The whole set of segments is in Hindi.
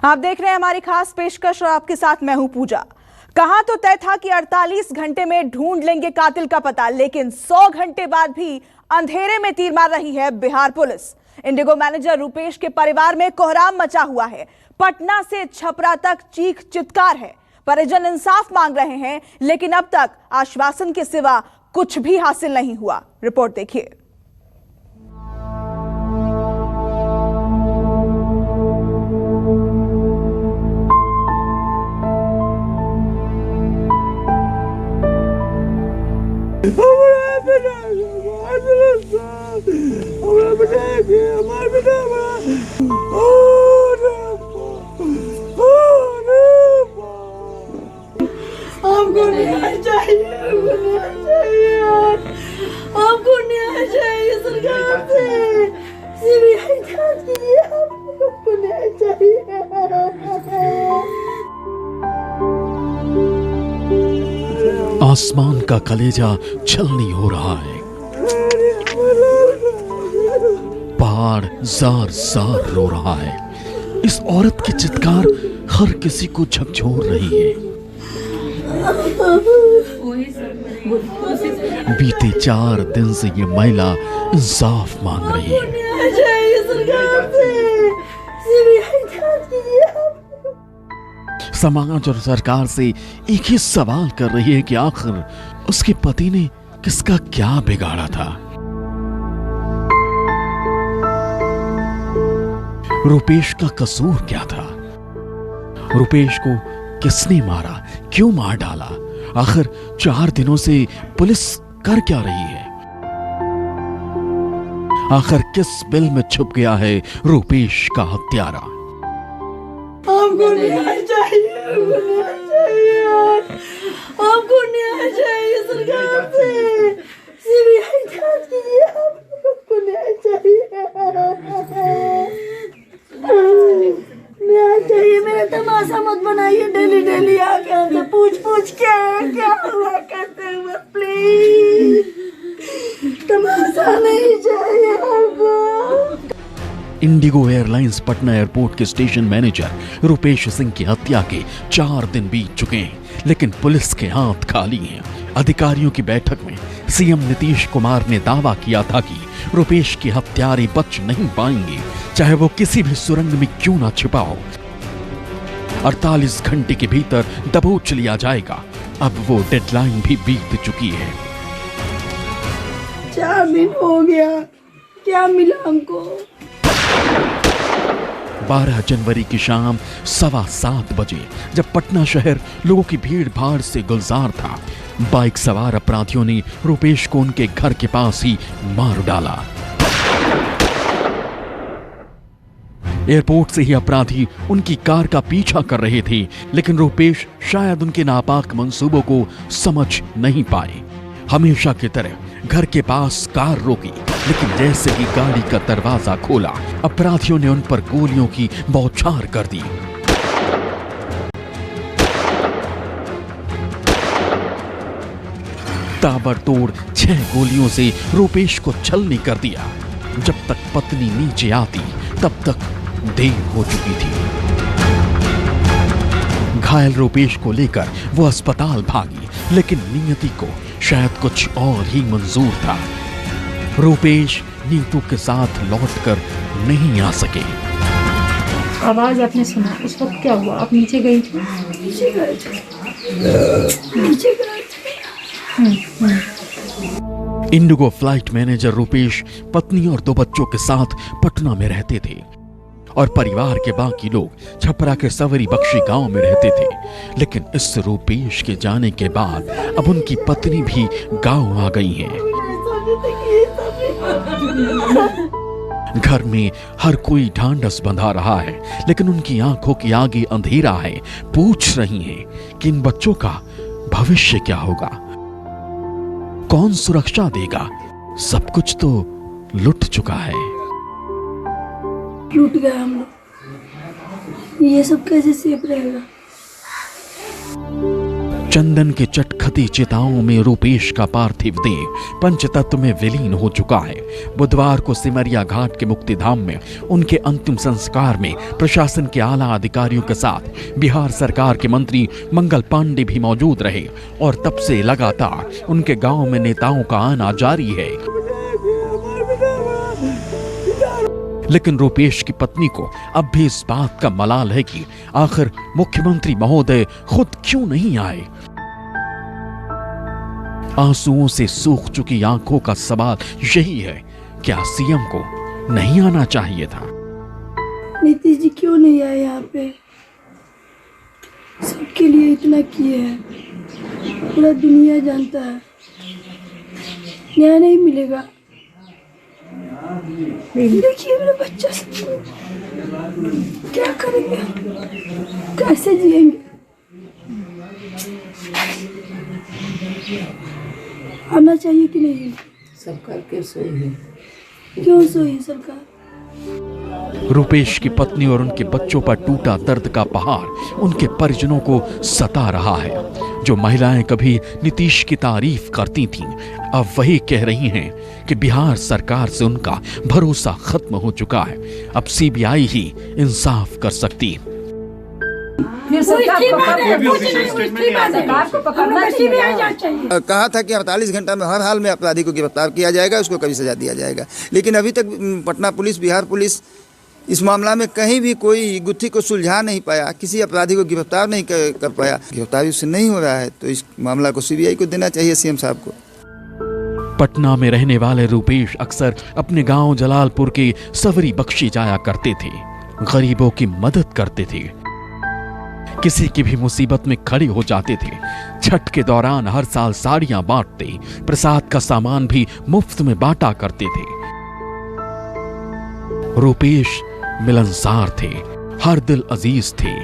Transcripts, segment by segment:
आप देख रहे हैं हमारी खास पेशकश और आपके साथ मैं हूं पूजा। कहा तो तय था कि 48 घंटे में ढूंढ लेंगे कातिल का पता, लेकिन 100 घंटे बाद भी अंधेरे में तीर मार रही है Bihar police. Indigo manager Rupesh के परिवार में कोहराम मचा हुआ है। पटना से छपरा तक चीख चित्कार है। परिजन इंसाफ मांग रहे हैं, लेकिन अब तक आश्वासन के सिवा कुछ भी हासिल नहीं हुआ। रिपोर्ट देखिए। हमको न्याय चाहिए, हमको न्याय चाहिए सरकार से। सीबीआई जांच कीजिए, हमको न्याय चाहिए। आसमान का कलेजा छलनी हो रहा है। पहाड़ जार जार रो रहा है। इस औरत की चित्कार हर किसी को झकझोर रही है। बीते 4 दिन से ये महिला इंसाफ मांग रही है। समाज और सरकार से एक ही सवाल कर रही है कि आखिर उसके पति ने किसका क्या बिगाड़ा था। रुपेश का कसूर क्या था? रुपेश को किसने मारा, क्यों मार डाला? आखिर 4 दिनों से पुलिस कर क्या रही है? आखिर किस बिल में छुप गया है रुपेश का हत्यारा? हमको न्याय चाहिए, हमको न्याय चाहिए सरकार से। सीबीआई जांच कीजिए, हमको न्याय चाहिए। न्याय चाहिए। मेरा तमाशा मत बनाइए, डेली डेली आके हमसे पूछ के क्या हुआ कहते हुए। प्लीज तमाशा नहीं चाहिए हमको। इंडिगो एयरलाइंस पटना एयरपोर्ट के स्टेशन मैनेजर रुपेश सिंह की हत्या के 4 दिन बीत चुके हैं, लेकिन पुलिस के हाथ खाली हैं। अधिकारियों की बैठक में सीएम नीतीश कुमार ने दावा किया था कि रुपेश के हत्यारे बच नहीं पाएंगे, चाहे वो किसी भी सुरंग में क्यों ना छिपा हो। 48 घंटे के भीतर दबोच लिया जाएगा। अब वो डेडलाइन भी बीत चुकी है। 4 दिन हो गया, क्या मिला हमको? 12 जनवरी की शाम 7:15 बजे, जब पटना शहर लोगों की भीड़ भाड़ से गुलजार था, बाइक सवार अपराधियों ने रुपेश को उनके घर के पास ही मार डाला। एयरपोर्ट से ही अपराधी उनकी कार का पीछा कर रहे थे, लेकिन रुपेश शायद उनके नापाक मंसूबों को समझ नहीं पाए। हमेशा की तरह घर के पास कार रोकी, लेकिन जैसे ही गाड़ी का दरवाजा खोला, अपराधियों ने उन पर गोलियों की बौछार कर दी। ताबड़तोड़ 6 गोलियों से रुपेश को छलनी कर दिया। जब तक पत्नी नीचे आती, तब तक देर हो चुकी थी। घायल रुपेश को लेकर वो अस्पताल भागी, लेकिन नियति को शायद कुछ और ही मंजूर था। रुपेश नीतू के साथ लौटकर नहीं आ सके। आवाज आपने सुना, उस वक्त क्या हुआ? आप नीचे गई थी? नीचे गए थे। इंडिगो फ्लाइट मैनेजर रुपेश पत्नी और 2 बच्चों के साथ पटना में रहते थे और परिवार के बाकी लोग छपरा के सवरी बख्शी गांव में रहते थे। लेकिन इस रुपेश के जाने के बाद अब उनकी पत्नी भी गांव आ गई है। घर में हर कोई ढांढस बंधा रहा है, लेकिन उनकी आंखों के आगे अंधेरा है। पूछ रही हैं कि इन बच्चों का भविष्य क्या होगा, कौन सुरक्षा देगा? सब कुछ तो लुट चुका है। लूट गए हम लोग, ये सब कैसे सेफ रहेगा? चंदन के चटखटी चिताओं में रूपेश का पार्थिव देह पंचतत्व में विलीन हो चुका है। बुधवार को सिमरिया घाट के मुक्तिधाम में उनके अंतिम संस्कार में प्रशासन के आला अधिकारियों के साथ बिहार सरकार के मंत्री मंगल पांडे भी मौजूद रहे और तब से लगातार उनके गांव में नेताओं का आना जारी है। लेकिन रूपेश की पत्नी को अब भी इस बात का मलाल है कि आखिर मुख्यमंत्री महोदय खुद क्यों नहीं आए। आंसुओं से सूख चुकी आंखों का सवाल यही है, क्या सीएम को नहीं आना चाहिए था? नीतीश जी क्यों नहीं आए यहाँ पे? सबके लिए इतना किए हैं, पूरा दुनिया जानता है। न्याय नहीं मिलेगा। देखिए मेरे बच्चा सब क्या करेंगे, कैसे जिएंगे? आना चाहिए कि नहीं? सरकार के सोई है। क्यों सोई सरकार? रूपेश की पत्नी और उनके बच्चों पर टूटा दर्द का पहाड़ उनके परिजनों को सता रहा है। जो महिलाएं कभी नीतीश की तारीफ करती थीं, अब वही कह रही हैं कि बिहार सरकार से उनका भरोसा खत्म हो चुका है। अब सीबीआई ही इंसाफ कर सकती। कहा था कि 48 घंटा में हर हाल में अपराधी को गिरफ्तार किया जाएगा, उसको कभी सजा दिया जाएगा। लेकिन अभी तक पटना पुलिस, बिहार पुलिस इस मामला में कहीं भी कोई गुत्थी को सुलझा नहीं पाया, किसी अपराधी को गिरफ्तार नहीं कर पाया। गिरफ्तारी उससे नहीं हो रहा है तो इस मामला को सीबीआई को देना चाहिए, सीएम साहब को। पटना में रहने वाले रूपेश अक्सर अपने गांव जलालपुर के सवरी बख्शी जाया करते थे। गरीबों की मदद करते थे, किसी की भी मुसीबत में खड़े हो जाते थे। छठ के दौरान हर साल साड़ियां बांटते, प्रसाद का सामान भी मुफ्त में बांटा करते थे। रूपेश मिलनसार थे, हर दिल अजीज थे।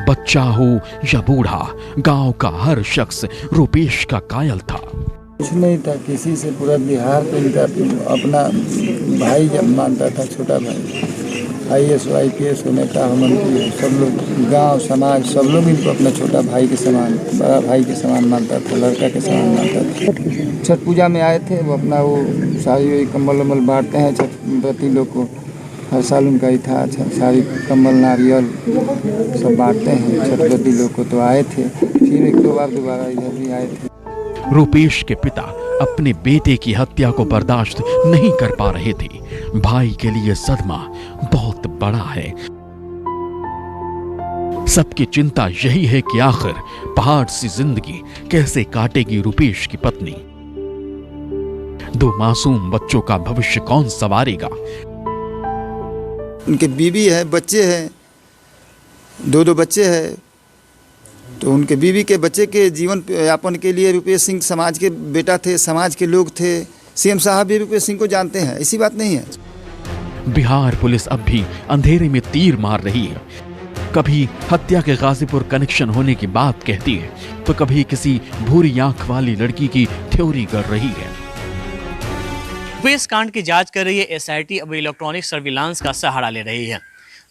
बच्चा हो या बूढ़ा, गांव का हर शख्स रूपेश का कायल था। कुछ नहीं था किसी से, पूरा बिहार को इनका अपना भाई जब मानता था, छोटा भाई। IAS IPS नेता मंत्री सब लोग, गांव समाज सब लोग इनको अपना छोटा भाई के समान, बड़ा भाई के समान मानता था, लड़का के समान मानता था। छठ पूजा में आए थे, वो अपना वो साड़ी कंबल वम्बल बांटते हैं छठ व्रती लोग को, हर साल उनका ही था। साड़ी कंबल नारियल सब बांटते हैं छठ व्रती लोग को। तो आए थे, फिर एक दो बार दोबारा इधर भी आए थे। रूपेश के पिता अपने बेटे की हत्या को बर्दाश्त नहीं कर पा रहे थे। भाई के लिए सदमा बहुत बड़ा है। सबकी चिंता यही है कि आखिर पहाड़ सी जिंदगी कैसे काटेगी रूपेश की पत्नी। 2 मासूम बच्चों का भविष्य कौन संवारेगा? उनके बीवी है, बच्चे हैं, 2 बच्चे हैं। तो उनके बीवी के बच्चे के जीवन यापन के लिए रूपेश सिंह समाज के बेटा थे, समाज के लोग थे। सीएम साहब भी रूपेश सिंह को जानते हैं, ऐसी बात नहीं है। बिहार पुलिस अब भी अंधेरे में तीर मार रही है। कभी हत्या के गाजीपुर कनेक्शन होने की बात कहती है, तो कभी किसी भूरी आंख वाली लड़की की थ्योरी कर रही है। रूपेश कांड की जांच कर रही है SIT अब इलेक्ट्रॉनिक सर्विलांस का सहारा ले रही है।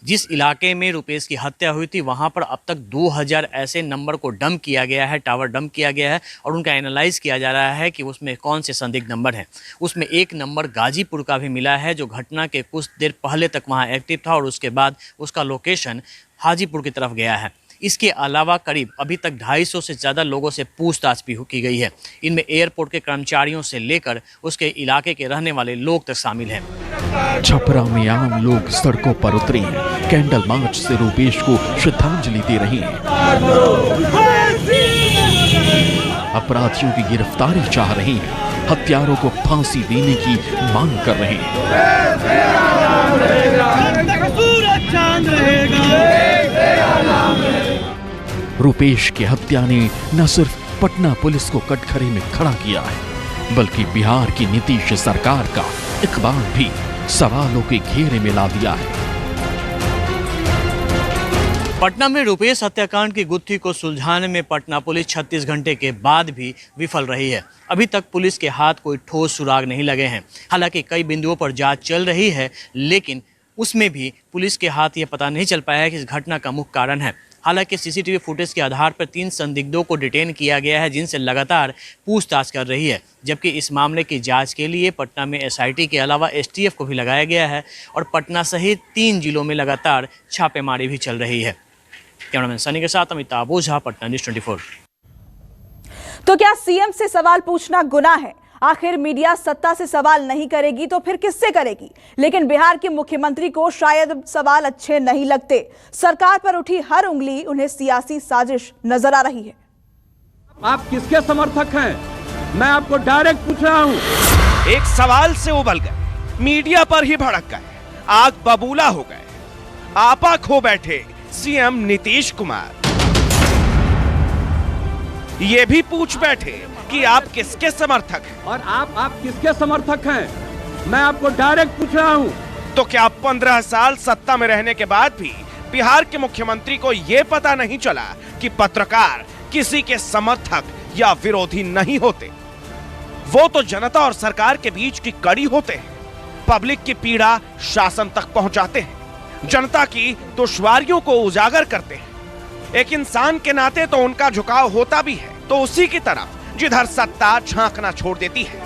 जिस इलाके में रूपेश की हत्या हुई थी वहां पर अब तक 2000 ऐसे नंबर को डंप किया गया है, टावर डंप किया गया है और उनका एनालाइज किया जा रहा है कि उसमें कौन से संदिग्ध नंबर हैं। उसमें एक नंबर गाजीपुर का भी मिला है जो घटना के कुछ देर पहले तक वहां एक्टिव था और उसके बाद उसका लोकेशन हाजीपुर की तरफ गया है। इसके अलावा करीब अभी तक 250 से ज़्यादा लोगों से पूछताछ भी की गई है। इनमें एयरपोर्ट के कर्मचारियों से लेकर उसके इलाके के रहने वाले लोग तक शामिल हैं। छपरा में आम लोग सड़कों पर उतरे हैं, कैंडल मार्च से रूपेश को श्रद्धांजलि दे रहे हैं। अपराधियों की गिरफ्तारी चाह रहे हैं, हत्यारों को फांसी देने की मांग कर रहे हैं। रूपेश की हत्या ने न सिर्फ पटना पुलिस को कटघरे में खड़ा किया है, बल्कि बिहार की नीतीश सरकार का इकबाल भी सवालों के घेरे में ला दिया है। पटना में रूपेश हत्याकांड की गुत्थी को सुलझाने में पटना पुलिस 36 घंटे के बाद भी विफल रही है। अभी तक पुलिस के हाथ कोई ठोस सुराग नहीं लगे हैं। हालांकि कई बिंदुओं पर जांच चल रही है, लेकिन उसमें भी पुलिस के हाथ ये पता नहीं चल पाया है कि इस घटना का मुख्य कारण है। हालांकि सीसीटीवी फुटेज के आधार पर 3 संदिग्धों को डिटेन किया गया है, जिनसे लगातार पूछताछ कर रही है। जबकि इस मामले की जांच के लिए पटना में एसआईटी के अलावा एसटीएफ को भी लगाया गया है और पटना सहित 3 जिलों में लगातार छापेमारी भी चल रही है। कैमरामैन सनी के साथ अमिताभ ओझा, पटना न्यूज़ 24। तो क्या सीएम से सवाल पूछना गुनाह है? आखिर मीडिया सत्ता से सवाल नहीं करेगी तो फिर किससे करेगी? लेकिन बिहार के मुख्यमंत्री को शायद सवाल अच्छे नहीं लगते। सरकार पर उठी हर उंगली उन्हें सियासी साजिश नजर आ रही है। आप किसके समर्थक हैं? मैं आपको डायरेक्ट पूछ रहा हूं। एक सवाल से उबल गए, मीडिया पर ही भड़क गए, आग बबूला हो गए, आपा खो बैठे सीएम नीतीश कुमार। ये भी पूछ बैठे कि आप किसके समर्थक हैं? और आप किसके समर्थक हैं? मैं आपको डायरेक्ट पूछ रहा हूं। तो क्या 15 साल सत्ता में रहने के बाद भी बिहार के मुख्यमंत्री को यह पता नहीं चला कि पत्रकार किसी के समर्थक या विरोधी नहीं होते? वो तो जनता और सरकार के बीच की कड़ी होते हैं। पब्लिक की पीड़ा शासन तक पहुंचाते हैं, जनता की दुश्वारियों को उजागर करते हैं। एक इंसान के नाते तो उनका झुकाव होता भी है, तो उसी की तरफ जिधर सत्ता झांकना छोड़ देती है।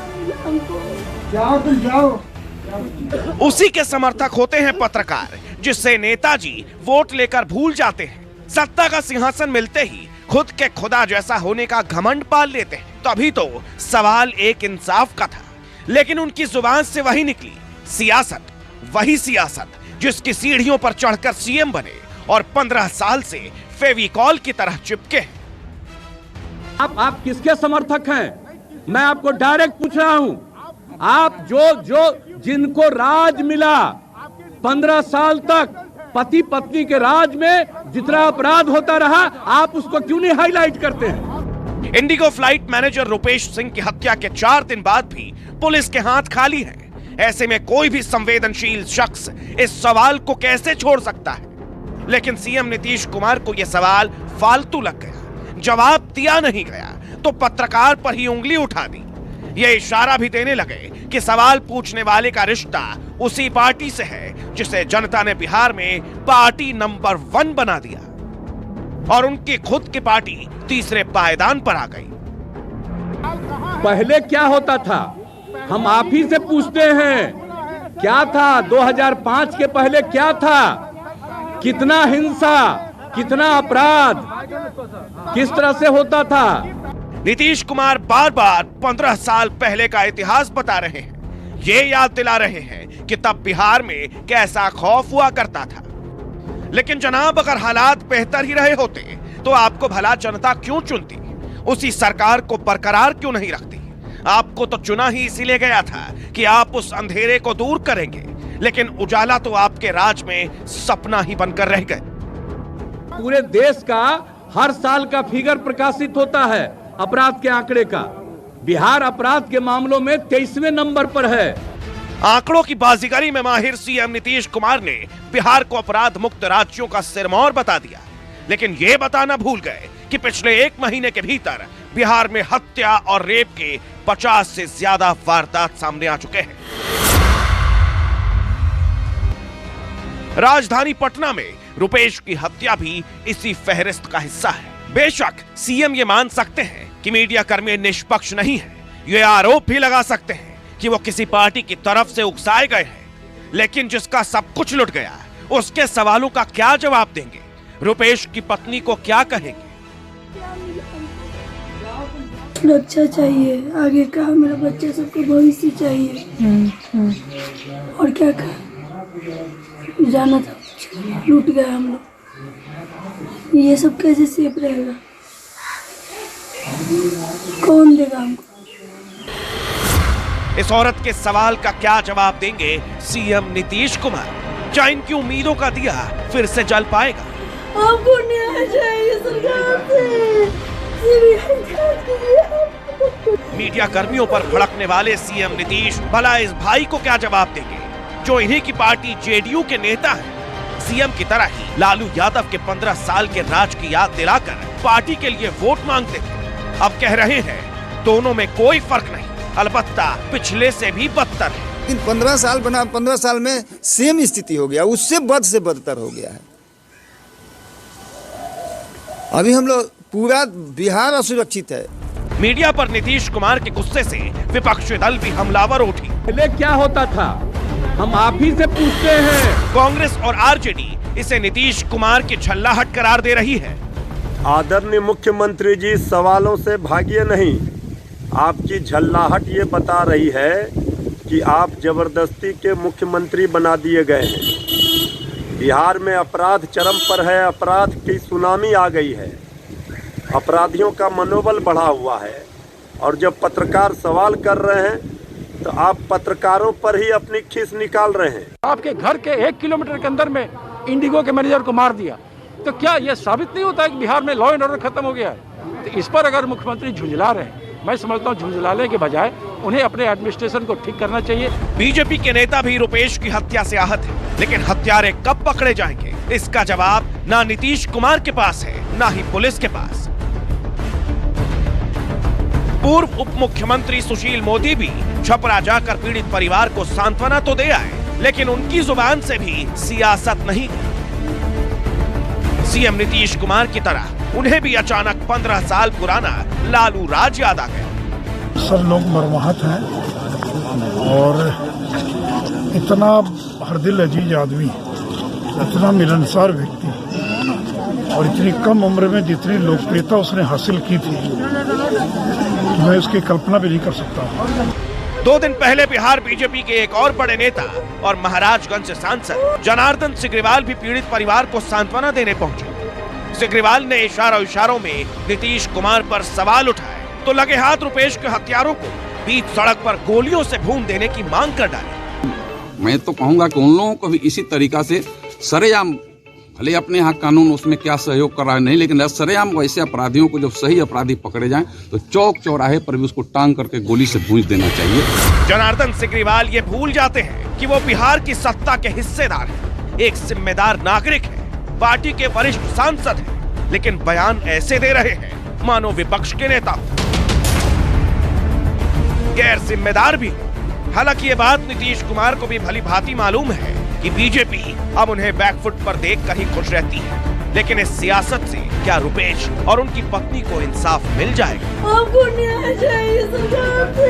उसी के समर्थक होते हैं पत्रकार, जिससे नेताजी वोट लेकर भूल जाते हैं। सत्ता का सिंहासन मिलते ही खुद के खुदा जैसा होने का घमंड पाल लेते हैं। तभी तो सवाल एक इंसाफ का था, लेकिन उनकी जुबान से वही निकली सियासत, वही सियासत जिसकी सीढ़ियों पर चढ़कर सीएम बने और 15 साल से फेविकॉल की तरह चिपके। आप किसके समर्थक हैं? मैं आपको डायरेक्ट पूछ रहा हूं। आप जो जिनको राज मिला 15 साल तक, पति पत्नी के राज में जितना अपराध होता रहा, आप उसको क्यों नहीं हाईलाइट करते हैं? Indigo flight manager Rupesh Singh की हत्या के 4 दिन बाद भी पुलिस के हाथ खाली हैं। ऐसे में कोई भी संवेदनशील शख्स इस सवाल को कैसे छोड़ सकता है? लेकिन सीएम नीतीश कुमार को यह सवाल फालतू लग गया, जवाब दिया नहीं गया तो पत्रकार पर ही उंगली उठा दी। ये इशारा भी देने लगे कि सवाल पूछने वाले का रिश्ता उसी पार्टी से है जिसे जनता ने बिहार में पार्टी नंबर 1 बना दिया, और उनकी खुद की पार्टी तीसरे पायदान पर आ गई। पहले क्या होता था, हम आप ही से पूछते हैं। क्या था 2005 के पहले? क्या था? कितना हिंसा, कितना अपराध, किस तरह से होता था? नीतीश कुमार बार बार 15 साल पहले का इतिहास बता रहे हैं। ये याद दिला रहे हैं कि तब बिहार में कैसा खौफ हुआ करता था। लेकिन जनाब, अगर हालात बेहतर ही रहे होते तो आपको भला जनता क्यों चुनती? उसी सरकार को बरकरार क्यों नहीं रखती? आपको तो चुना ही इसीलिए गया था कि आप उस अंधेरे को दूर करेंगे, लेकिन उजाला तो आपके राज में सपना ही बनकर रह गए। पूरे देश का हर साल का फिगर प्रकाशित होता है अपराध के आंकड़े का। बिहार अपराध के मामलों में 23वें नंबर पर है। आंकड़ों की बाजीगरी में माहिर सीएम नीतीश कुमार ने बिहार को अपराध मुक्त राज्यों का सिरमौर बता दिया, लेकिन ये बताना भूल गए कि पिछले 1 महीने के भीतर बिहार में हत्या और रेप के 50 से ज्यादा वारदात सामने आ चुके हैं। राजधानी पटना में रुपेश की हत्या भी इसी फहरिस्त का हिस्सा है। बेशक सीएम ये मान सकते हैं कि मीडिया कर्मी निष्पक्ष नहीं है, ये आरोप भी लगा सकते हैं कि वो किसी पार्टी की तरफ से उकसाए गए हैं, लेकिन जिसका सब कुछ लुट गया उसके सवालों का क्या जवाब देंगे? रुपेश की पत्नी को क्या कहेंगे? सुरक्षा चाहिए, आगे का मेरा बच्चा सबको भविष्य चाहिए। और क्या कहा, जाना था, लूट गया हम लोग। ये सब कैसे सेफ रहेगा? कौन देगा हमको? इस औरत के सवाल का क्या जवाब देंगे सीएम नीतीश कुमार? क्या इनकी उम्मीदों का दिया फिर से जल पाएगा? हमको न्याय चाहिए सरकार से। मीडिया कर्मियों पर भड़कने वाले सीएम नीतीश भला इस भाई को क्या जवाब देंगे जो इन्हीं की पार्टी जेडीयू के नेता है? सीएम की तरह ही लालू यादव के 15 साल के राज की याद दिलाकर पार्टी के लिए वोट मांगते थे। अब कह रहे हैं दोनों में कोई फर्क नहीं, अलबत्ता पिछले से भी बदतर है। इन 15 साल में सेम स्थिति हो गया, उससे बद से बदतर हो गया है। अभी हम लोग पूरा बिहार असुरक्षित है। मीडिया पर नीतीश कुमार के गुस्से से विपक्षी दल भी हमलावर उठी। पहले क्या होता था हम आप ही से पूछते हैं। कांग्रेस और आरजेडी इसे नीतीश कुमार की झल्लाहट करार दे रही है। आदरणीय मुख्यमंत्री जी, सवालों से भागिए नहीं। आपकी झल्लाहट ये बता रही है कि आप जबरदस्ती के मुख्यमंत्री बना दिए गए हैं। बिहार में अपराध चरम पर है, अपराध की सुनामी आ गई है, अपराधियों का मनोबल बढ़ा हुआ है। और जब पत्रकार सवाल कर रहे हैं तो आप पत्रकारों पर ही अपनी खीस निकाल रहे हैं। आपके घर के 1 किलोमीटर के अंदर में इंडिगो के मैनेजर को मार दिया, तो क्या यह साबित नहीं होता है कि बिहार में लॉ एंड ऑर्डर खत्म हो गया है? तो इस पर अगर मुख्यमंत्री झुंझला रहे हैं, मैं समझता हूँ झुंझलाने के बजाय उन्हें अपने एडमिनिस्ट्रेशन को ठीक करना चाहिए। बीजेपी के नेता भी रुपेश की हत्या से आहत है, लेकिन हत्यारे कब पकड़े जाएंगे, इसका जवाब ना नीतीश कुमार के पास है, ना ही पुलिस के पास। पूर्व उप मुख्यमंत्री सुशील मोदी भी छपरा जाकर पीड़ित परिवार को सांत्वना तो दे आए, लेकिन उनकी जुबान से भी सियासत नहीं। सीएम नीतीश कुमार की तरह उन्हें भी अचानक 15 साल पुराना लालू राज याद आ गया। सब लोग मरमाहत हैं और इतना हरदिल अजीज आदमी, इतना मिलनसार व्यक्ति और इतनी कम उम्र में जितनी लोकप्रियता उसने हासिल की थी, मैं उसकी कल्पना भी नहीं कर सकता। 2 दिन पहले बिहार बीजेपी के एक और बड़े नेता और महाराजगंज से सांसद जनार्दन सिग्रीवाल भी पीड़ित परिवार को सांत्वना देने पहुंचे। सिग्रीवाल ने इशारों में नीतीश कुमार पर सवाल उठाए तो लगे हाथ रुपेश के हत्यारों को बीच सड़क पर गोलियों से भून देने की मांग कर डाली। मैं तो कहूंगा कि उन लोगों को भी इसी तरीका से सरेआम, भले अपने यहाँ कानून उसमें क्या सहयोग कर रहा है नहीं, लेकिन सरेआम वैसे अपराधियों को जब सही अपराधी पकड़े जाएं तो चौक चौराहे पर भी उसको टांग करके गोली से भूंज देना चाहिए। जनार्दन सिग्रीवाल ये भूल जाते हैं कि वो बिहार की सत्ता के हिस्सेदार हैं, एक जिम्मेदार नागरिक है, पार्टी के वरिष्ठ सांसद हैं, लेकिन बयान ऐसे दे रहे हैं मानो विपक्ष के नेता, गैर जिम्मेदार भी। हालांकि ये बात नीतीश कुमार को भी भली भांति मालूम है कि बीजेपी अब उन्हें बैकफुट पर देखकर ही खुश रहती है, लेकिन इस सियासत से क्या रुपेश और उनकी पत्नी को इंसाफ मिल जाएगा? आपको न्याय चाहिए सरकार से।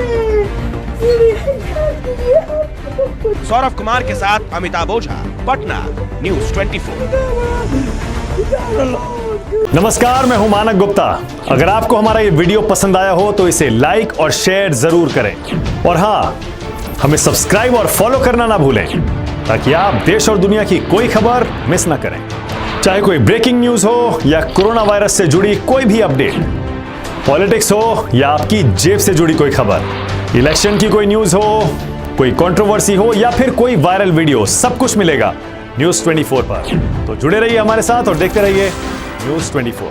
सौरभ कुमार के साथ अमिताभ ओझा, पटना, न्यूज़ 24। नमस्कार, मैं हूं मानक गुप्ता। अगर आपको हमारा ये वीडियो पसंद आया हो तो इसे लाइक और शेयर जरूर करें, और हाँ, हमें सब्सक्राइब और फॉलो करना ना भूलें ताकि आप देश और दुनिया की कोई खबर मिस ना करें। चाहे कोई ब्रेकिंग न्यूज हो या कोरोना वायरस से जुड़ी कोई भी अपडेट, पॉलिटिक्स हो या आपकी जेब से जुड़ी कोई खबर, इलेक्शन की कोई न्यूज हो, कोई कंट्रोवर्सी हो या फिर कोई वायरल वीडियो, सब कुछ मिलेगा न्यूज़ 24 पर। तो जुड़े रहिए हमारे साथ और देखते रहिए न्यूज़ 24।